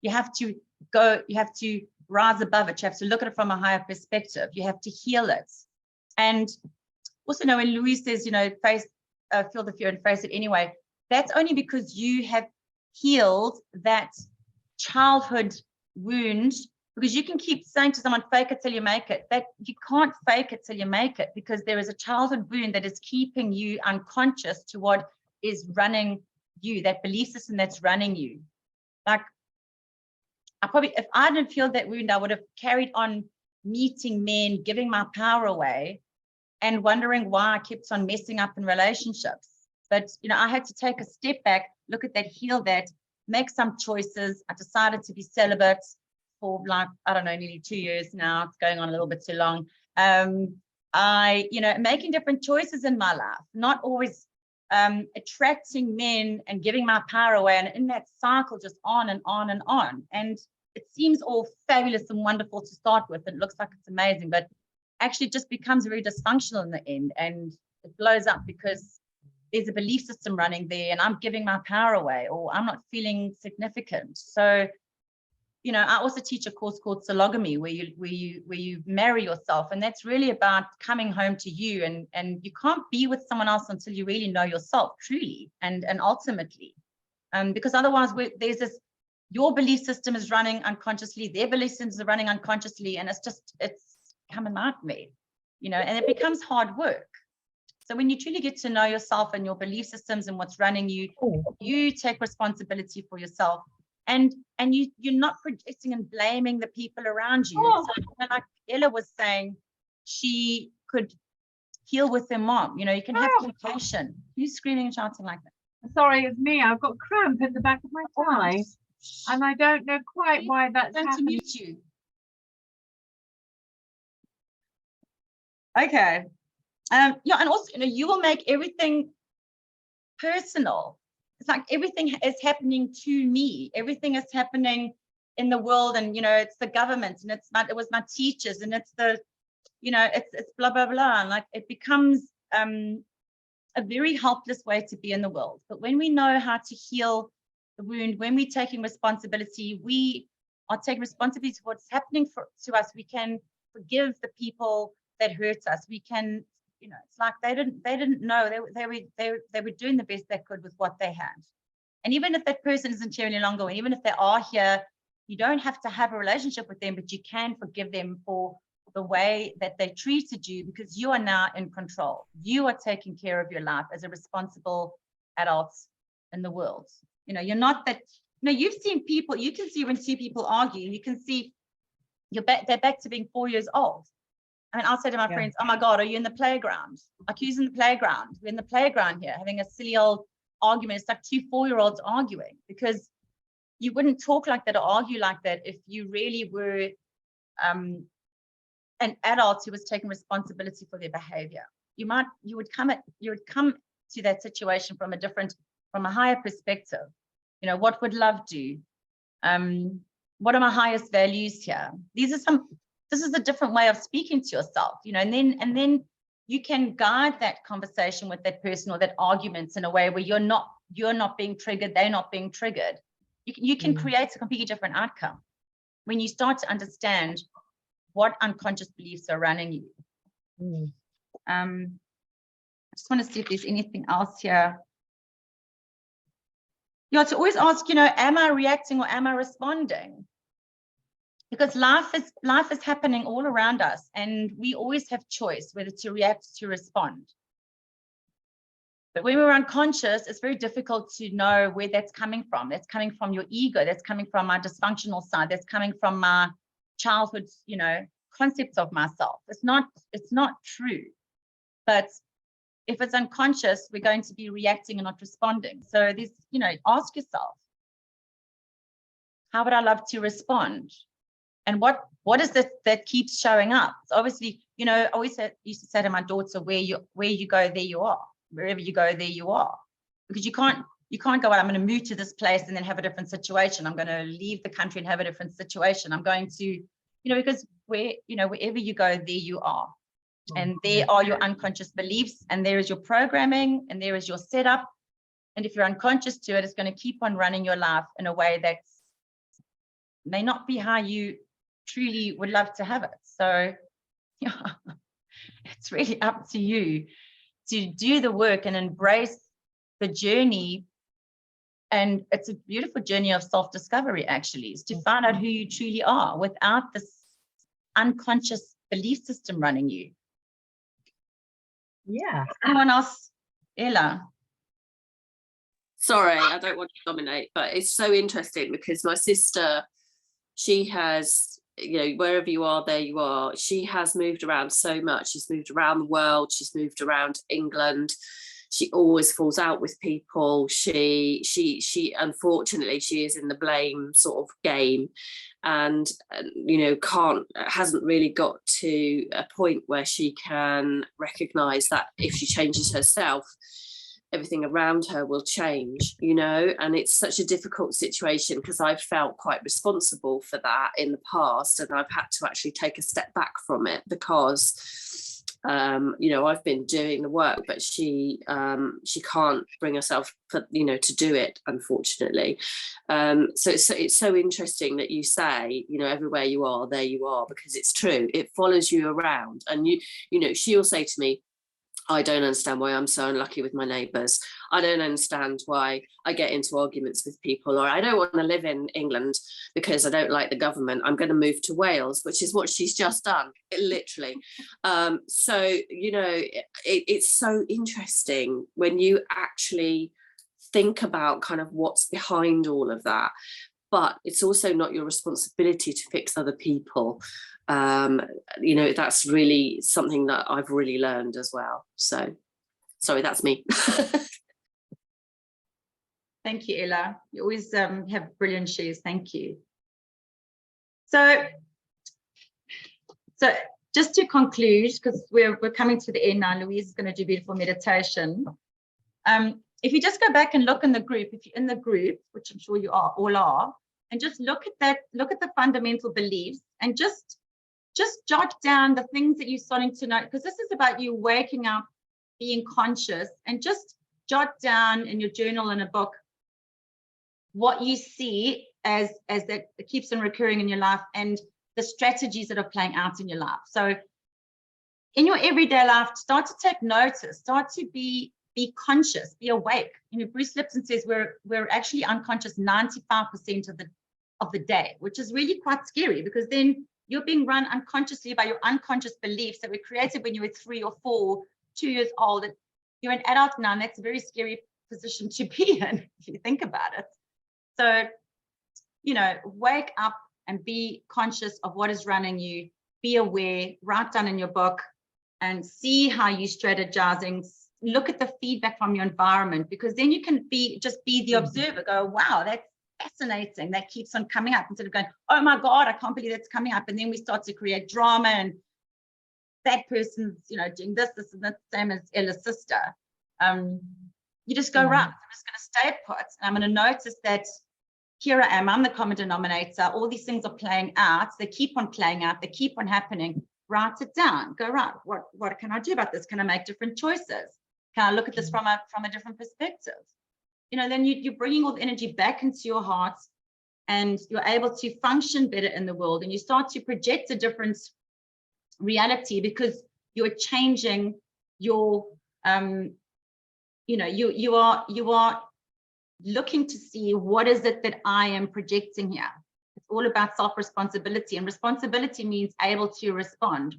Speaker 1: You have to rise above it. You have to look at it from a higher perspective. You have to heal it. And also, know, when Louise says, you know, feel the fear and face it anyway, that's only because you have healed that childhood wound. Because you can keep saying to someone, fake it till you make it. That you can't fake it till you make it, because there is a childhood wound that is keeping you unconscious to what is running you, that belief system that's running you. Like, if I didn't feel that wound, I would have carried on meeting men, giving my power away, and wondering why I kept on messing up in relationships. But, you know, I had to take a step back, look at that, heal that, make some choices. I decided to be celibate for, like, I don't know, nearly 2 years now. It's going on a little bit too long. You know, making different choices in my life, not always attracting men and giving my power away, and in that cycle just on and on and on. And it seems all fabulous and wonderful to start with. It looks like it's amazing, but actually it just becomes very dysfunctional in the end, and it blows up because there's a belief system running there, and I'm giving my power away, or I'm not feeling significant. So, I also teach a course called sologamy, where you marry yourself, and that's really about coming home to you, and you can't be with someone else until you really know yourself truly and ultimately, because otherwise there's this, your belief system is running unconsciously, their belief systems are running unconsciously, and it's become a nightmare, and it becomes hard work. So when you truly get to know yourself and your belief systems and what's running you, you take responsibility for yourself. And you're not projecting and blaming the people around you. So, like Ella was saying, she could heal with her mom. You can have compassion. Who's screaming and shouting like that?
Speaker 2: Sorry, it's me. I've got cramp at the back of my thigh, and I don't know quite why that's
Speaker 1: Going to
Speaker 2: happening.
Speaker 1: mute you. Okay. Yeah, and also, you will make everything personal. It's like everything is happening to me. Everything is happening in the world, and it's the government, and it was my teachers, and it's the, it's blah blah blah, and like it becomes a very helpless way to be in the world. But when we know how to heal the wound, when we're taking responsibility, we are taking responsibility for what's happening to us. We can forgive the people that hurt us. We can. It's like they didn't know, they were doing the best they could with what they had. And even if that person isn't here any longer, and even if they are here, you don't have to have a relationship with them, but you can forgive them for the way that they treated you, because you are now in control. You are taking care of your life as a responsible adult in the world. You're not that, you've seen people, you can see when two people argue, you can see they're back to being 4 years old. I mean, I'll say to my friends, oh my God, are you in the playground? Like, who's in the playground? We're in the playground here having a silly old argument. It's like 2 4-year-olds arguing, because you wouldn't talk like that or argue like that if you really were an adult who was taking responsibility for their behavior. You would come to that situation from a higher perspective. What would love do? What are my highest values here? This is a different way of speaking to yourself, and then you can guide that conversation with that person or that argument in a way where you're not being triggered, they're not being triggered. You can create a completely different outcome when you start to understand what unconscious beliefs are running you. I just want to see if there's anything else here. To always ask, am I reacting or am I responding? Because life is happening all around us, and we always have choice whether to react or to respond. But when we're unconscious, it's very difficult to know where that's coming from. That's coming from your ego. That's coming from my dysfunctional side. That's coming from my childhood, concepts of myself. It's not true. But if it's unconscious, we're going to be reacting and not responding. So there's, ask yourself, how would I love to respond? And what is it that keeps showing up? So obviously, I always used to say to my daughter, where you go, there you are. Wherever you go, there you are. Because you can't go, well, I'm going to move to this place and then have a different situation. I'm going to leave the country and have a different situation. I'm going to, because wherever you go, there you are. And there are your unconscious beliefs, and there is your programming, and there is your setup. And if you're unconscious to it, it's going to keep on running your life in a way that may not be how you truly would love to have it. So it's really up to you to do the work and embrace the journey. And it's a beautiful journey of self-discovery, actually, is to find out who you truly are without this unconscious belief system running you.
Speaker 2: Yeah.
Speaker 1: Anyone else? Ella?
Speaker 3: Sorry, I don't want to dominate, but it's so interesting because my sister, she has, wherever you are, there you are. She has moved around so much. She's moved around the world. She's moved around England. She always falls out with people. She unfortunately, she is in the blame sort of game, and hasn't really got to a point where she can recognize that if she changes herself, everything around her will change, and it's such a difficult situation because I've felt quite responsible for that in the past, and I've had to actually take a step back from it because You know, I've been doing the work, but she can't bring herself, you know, to do it, unfortunately. So it's so interesting that you say, you know, everywhere you are, there you are, because it's true. It follows you around, and you know, she'll say to me, I don't understand why I'm so unlucky with my neighbours. I don't understand why I get into arguments with people, or I don't want to live in England because I don't like the government. I'm going to move to Wales, which is what she's just done, literally. So, you know, it's so interesting when you actually think about kind of what's behind all of that. But it's also not your responsibility to fix other people. You know, that's really something that I've really learned as well. So, sorry, that's me.
Speaker 1: Thank you, Ella. You always have brilliant shares. Thank you. So just to conclude, because we're coming to the end now, Louise is going to do beautiful meditation. If you just go back and look in the group, if you're in the group, which I'm sure you all are, and just look at that, look at the fundamental beliefs, and just jot down the things that you're starting to know, because this is about you waking up, being conscious, and just jot down in your journal, in a book, what you see as that keeps on recurring in your life, and the strategies that are playing out in your life. So in your everyday life, start to take notice, start to be conscious, be awake. You know, Bruce Lipton says we're actually unconscious 95% of the day, which is really quite scary, because then you're being run unconsciously by your unconscious beliefs that were created when you were 3 or 4, 2 years old. You're an adult now, and that's a very scary position to be in, if you think about it. So, you know, wake up and be conscious of what is running you. Be aware, write down in your book, and see how you're strategizing. Look at the feedback from your environment, because then you can just be the observer. Go, wow, that's fascinating. That keeps on coming up, instead of going, oh my God, I can't believe that's coming up. And then we start to create drama, and that person's, you know, doing this and that, same as Ella's sister. You just go, right, I'm just going to stay put. And I'm going to notice that here I am, I'm the common denominator. All these things are playing out. They keep on playing out. They keep on happening. Write it down. Go, right, what can I do about this? Can I make different choices? Can I look at this from a different perspective? You know, then you're bringing all the energy back into your heart, and you're able to function better in the world, and you start to project a different reality, because you're changing your, you know, you are looking to see, what is it that I am projecting here? It's all about self-responsibility, and responsibility means able to respond,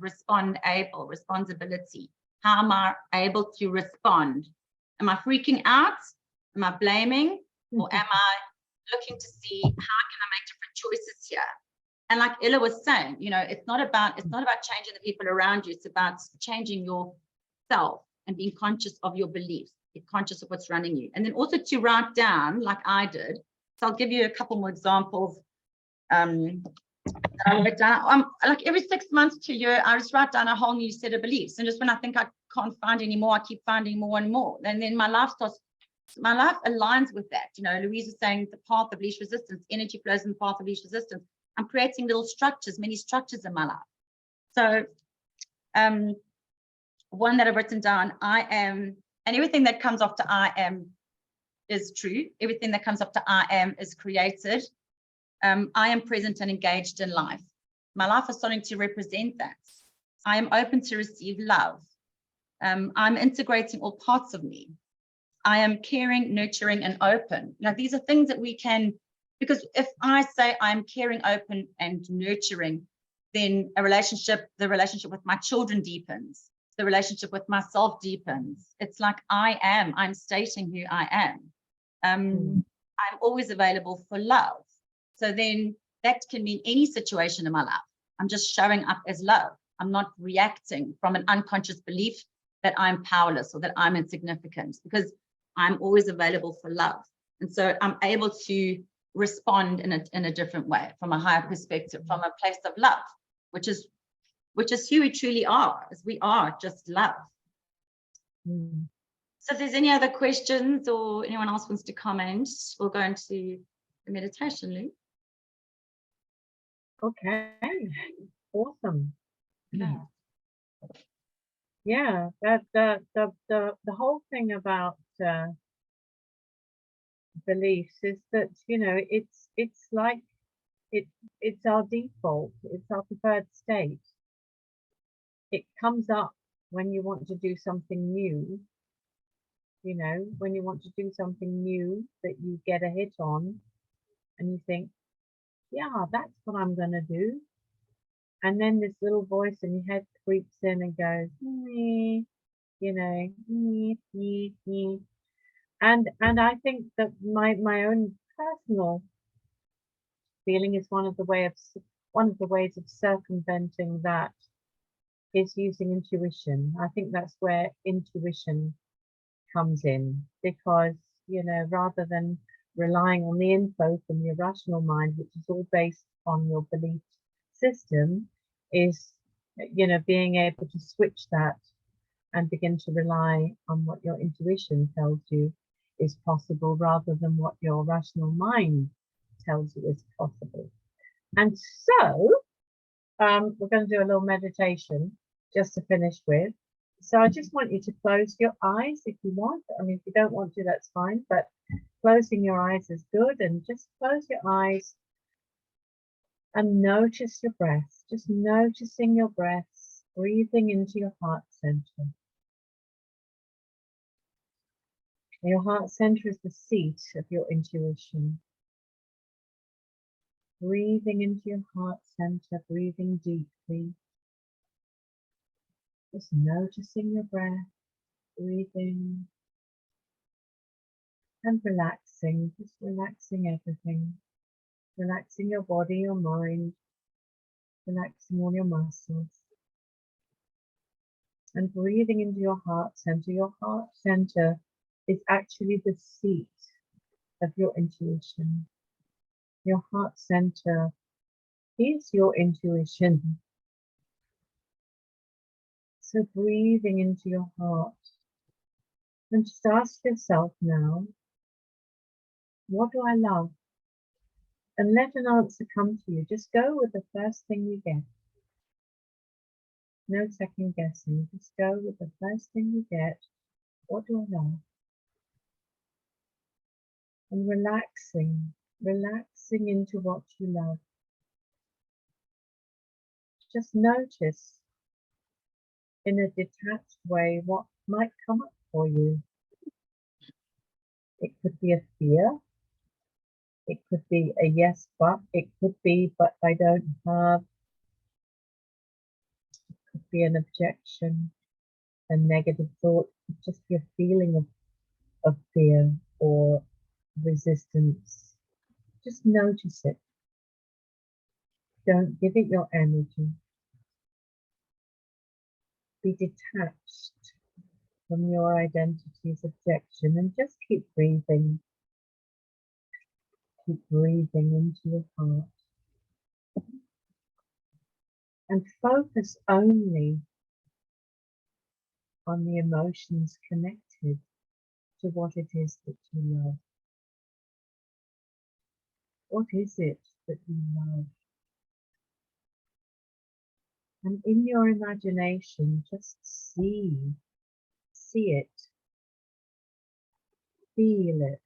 Speaker 1: able, responsibility. How am I able to respond? Am I freaking out? Am I blaming? Or am I looking to see, how can I make different choices here? And like Ella was saying, you know, it's not about changing the people around you. It's about changing yourself and being conscious of your beliefs, be conscious of what's running you. And then also to write down, like I did. So I'll give you a couple more examples. I wrote down, like every 6 months to a year, I just write down a whole new set of beliefs. And just when I think I can't find any more, I keep finding more and more. And then my life aligns with that. You know, Louise is saying the path of least resistance, energy flows in the path of least resistance. I'm creating little structures, many structures in my life. So one that I've written down, I am, and everything that comes after I am is true. Everything that comes after I am is created. I am present and engaged in life. My life is starting to represent that. I am open to receive love. I'm integrating all parts of me. I am caring, nurturing, and open. Now, these are things that we can, because if I say I'm caring, open, and nurturing, then the relationship with my children deepens. The relationship with myself deepens. It's like I'm stating who I am. I'm always available for love. So then that can mean any situation in my life. I'm just showing up as love. I'm not reacting from an unconscious belief that I'm powerless or that I'm insignificant, because I'm always available for love. And so I'm able to respond in a different way, from a higher perspective, from a place of love, which is who we truly are, as we are just love. So if there's any other questions or anyone else wants to comment, we'll go into the meditation, Lou.
Speaker 2: Okay, awesome.
Speaker 1: Okay.
Speaker 2: yeah, the whole thing about beliefs is that, you know, it's like it it's our default, it's our preferred state. It comes up when you want to do something new, you know, when you want to do something new that you get a hit on and you think, yeah, that's what I'm gonna do. And then this little voice in your head creeps in and goes, "Meh," you know, "Meh, meh, meh." And I think that my own personal feeling is one of the ways of circumventing that is using intuition. I think that's where intuition comes in because, you know, rather than relying on the info from your rational mind, which is all based on your belief system, is, you know, being able to switch that and begin to rely on what your intuition tells you is possible rather than what your rational mind tells you is possible. And so we're going to do a little meditation just to finish with. So I just want you to close your eyes if you want. I mean, if you don't want to, that's fine, but closing your eyes is good. And just close your eyes and notice your breath, just noticing your breath, breathing into your heart center. Your heart center is the seat of your intuition. Breathing into your heart center, breathing deeply. Just noticing your breath, breathing and relaxing, just relaxing everything. Relaxing your body, your mind, relaxing all your muscles. And breathing into your heart center. Your heart center is actually the seat of your intuition. Your heart center is your intuition. So breathing into your heart. And just ask yourself now, what do I love? And let an answer come to you. Just go with the first thing you get. No second guessing. Just go with the first thing you get. What do I love? And relaxing into what you love. Just notice in a detached way what might come up for you. It could be a fear. It could be a yes, but. It could be, but I don't have. It could be an objection, a negative thought. It could just be a feeling of fear or resistance. Just notice it. Don't give it your energy. Be detached from your identity's objection and just keep breathing. Keep breathing into your heart. And focus only on the emotions connected to what it is that you love. What is it that you love? And in your imagination, just see it, feel it,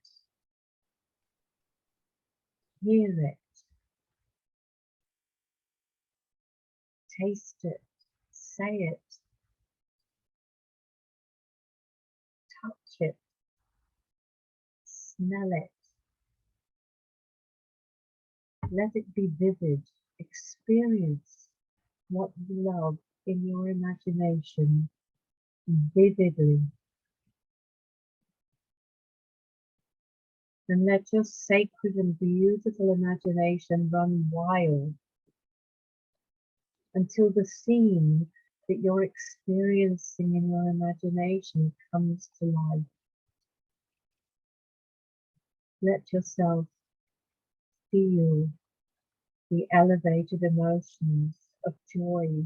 Speaker 2: hear it, taste it, say it, touch it, smell it. Let it be vivid. Experience what you love in your imagination vividly. And let your sacred and beautiful imagination run wild until the scene that you're experiencing in your imagination comes to life. Let yourself feel the elevated emotions of joy,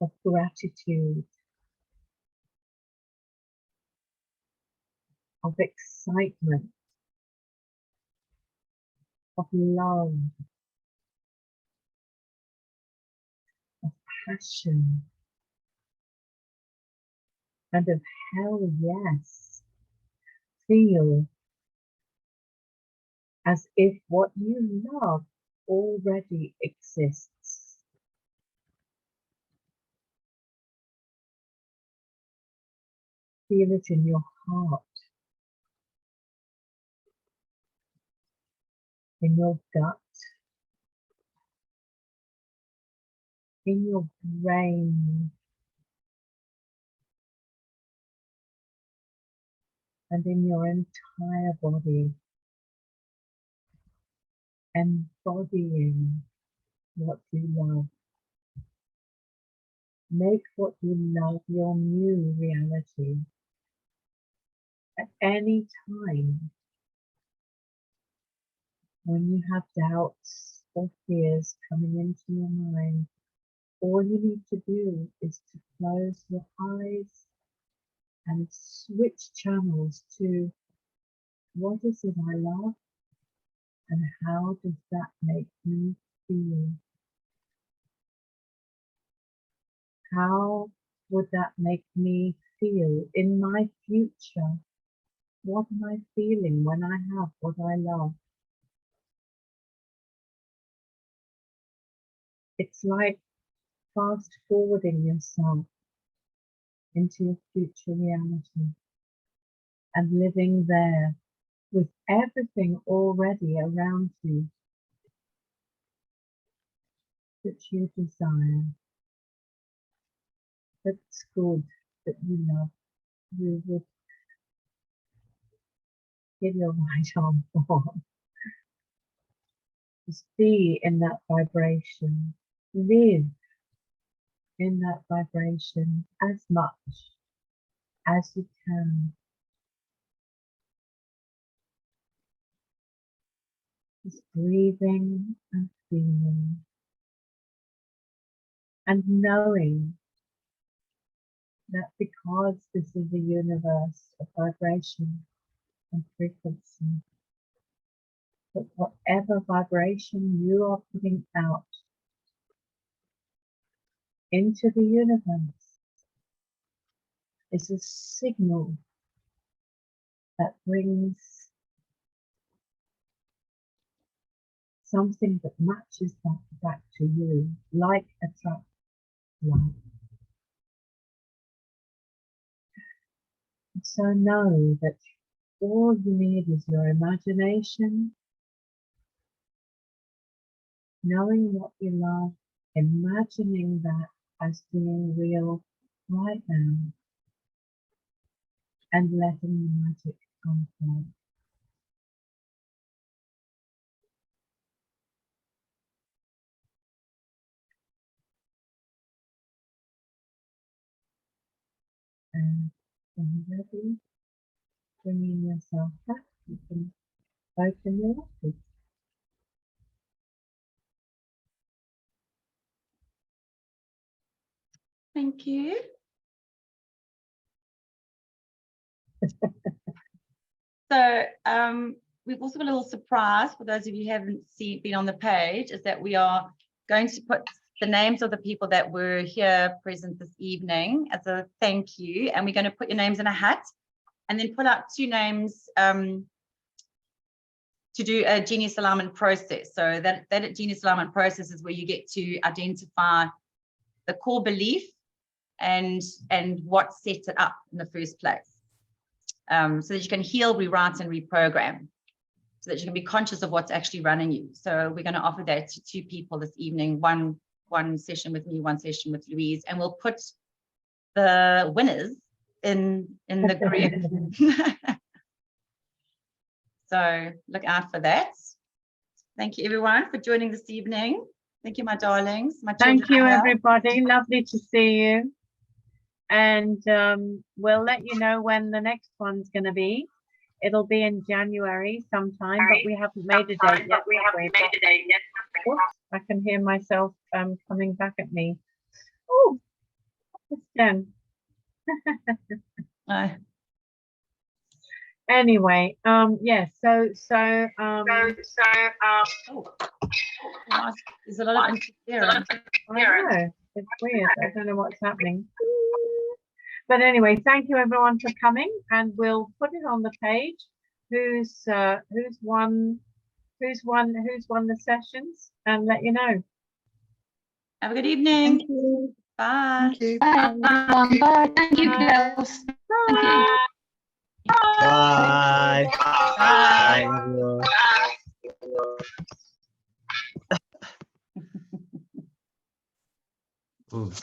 Speaker 2: of gratitude, of excitement, of love, of passion and of hell yes. Feel as if what you love already exists. Feel it in your heart, in your gut, in your brain, and in your entire body, embodying what you love. Make what you love your new reality. At any time when you have doubts or fears coming into your mind, all you need to do is to close your eyes and switch channels to what is it I love and how does that make me feel? How would that make me feel in my future? What am I feeling when I have what I love? It's like fast forwarding yourself into your future reality and living there with everything already around you that you desire, that's good, that you love. You would give your right arm for. Just be in that vibration. Live in that vibration as much as you can. Just breathing and feeling and knowing that because this is a universe of vibration and frequency, that whatever vibration you are putting out into the universe is a signal that brings something that matches that back to you, like attract like. So know that all you need is your imagination, knowing what you love, imagining that as being real right now, and letting the magic come forth. And when you're ready, bringing yourself back, you can open your eyes.
Speaker 1: Thank you. So we've also got a little surprise for those of you who haven't been on the page, is that we are going to put the names of the people that were here present this evening as a thank you, and we're going to put your names in a hat and then pull out 2 names to do a genius alignment process. So that genius alignment process is where you get to identify the core belief and what sets it up in the first place. So that you can heal, rewrite, and reprogram, so that you can be conscious of what's actually running you. So we're going to offer that to 2 people this evening, one session with me, one session with Louise, and we'll put the winners in the group. So look out for that. Thank you everyone for joining this evening. Thank you, my darlings.
Speaker 2: Thank you, everybody. Lovely to see you. And we'll let you know when the next one's going to be. It'll be in January sometime, but we haven't made a date yet. Oops, I can hear myself coming back at me. Oh, it's Jen. Anyway, yes. So
Speaker 1: there's a lot of interference.
Speaker 2: I know. It's weird. I don't know what's happening. But anyway, thank you everyone for coming, and we'll put it on the page. Who's won the sessions, and let you know.
Speaker 1: Have a good evening.
Speaker 4: Thank you.
Speaker 1: Bye.
Speaker 4: Thank you.
Speaker 5: Bye, everyone. Bye. Thank you, girls. Thank you.
Speaker 6: Bye.
Speaker 1: Bye.
Speaker 6: Bye, everyone. Oh, so